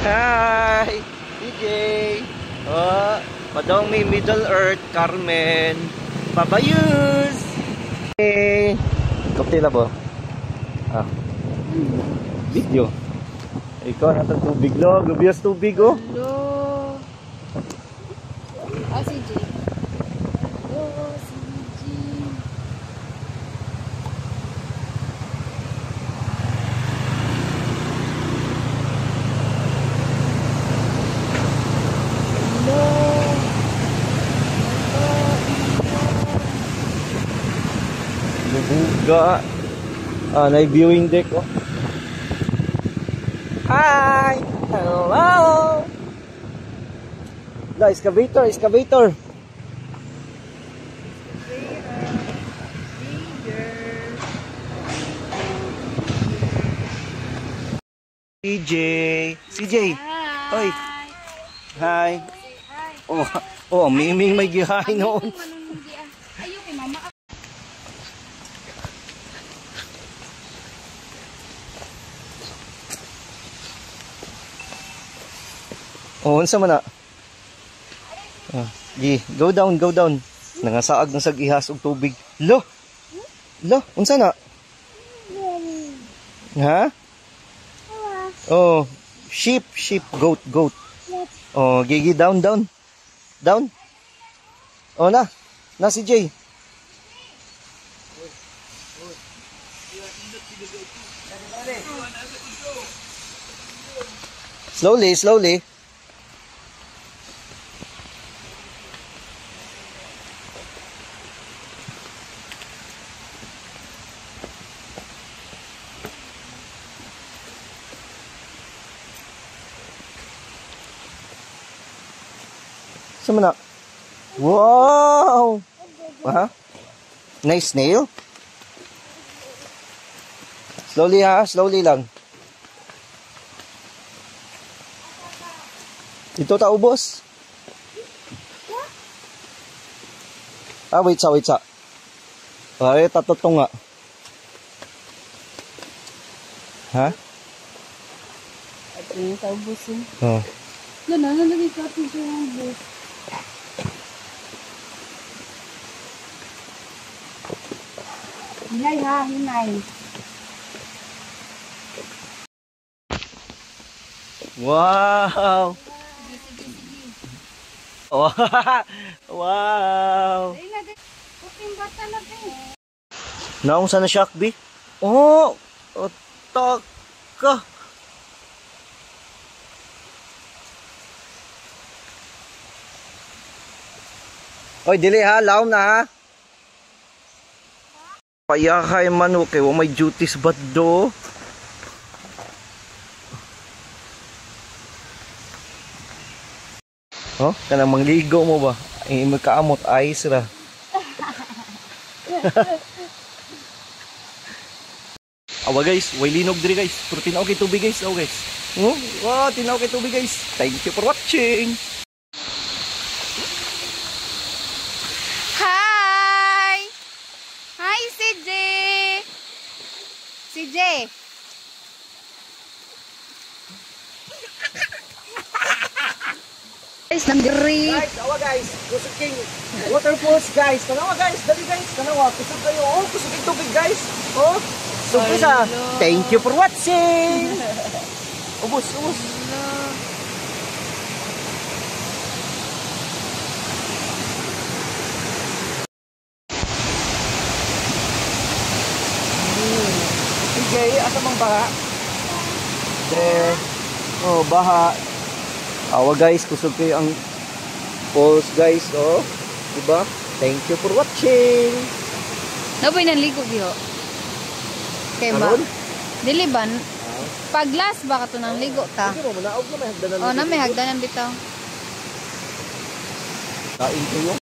Hi! DJ! Oh, padong may Middle Earth, Carmen. Babayus! Hey! Kaptila po? Ah. Video. Ikaw natang tubig lo. Gubiyas tubig oh. Hello. Ah, si J. Hello, si J. Hello. Lubuga. Ah, na-viewing deck oh. Hi! Hello! The excavator, excavator. CJ. CJ. Hoy. Hi. Oh, oh, miming may gihay noon. Ayo kay mama. Oh, unsa man na? Ah, go down, go down. Nangasaag ng sag-ihas og tubig. Lo. Lo, unsa na? Ha? Oh, sheep, goat. Oh, gigi down. Down. Oh na. Na si Jay. Slowly. Sama na. Wow! Ha? Nice snail. Slowly ha, slowly lang. Ito ta ubos. Ah, wait sa. Ay, tatotong nga. Ha? At rin sa ubos yun. Oh. Gana, nalagay ka ito sa ubos. Hinay ha, hinay. Wow! Wow! Ay, nagay. Puting bata na rin. Naong sana Shakbi? Oh! Otak ka! Oy, dili ha, laom na ha. Payakay man okay, may duties ba do? Oh, kanang mangligo mo ba? Eh, magkaamot ice ra. Awa guys, way linog diri guys. Pero tinaw kay tubig guys, oh guys. Oh, wow, tinaw kay tubig guys. Thank you for watching. Hi, CJ. CJ. Guys, nandiri. Guys, awa guys. Kusog king waterfalls guys. Kanawa guys, dali guys. Kanawa, kusog kayo. Oh, kusog king tubig guys. Oh, surprise. Thank you for watching. Ubus. Okay, asa mang baha? There. Oh, baha. Awa guys, kusog kayo ang falls guys, oh. Diba? Thank you for watching. Naboy nang ligo diho. Kay ba? Dili ba? Pag last ba ka to nang ligo ta? Hindi mo manaog na may hagdanan. Oh, na may hagdanan bitaw. Kain ko yung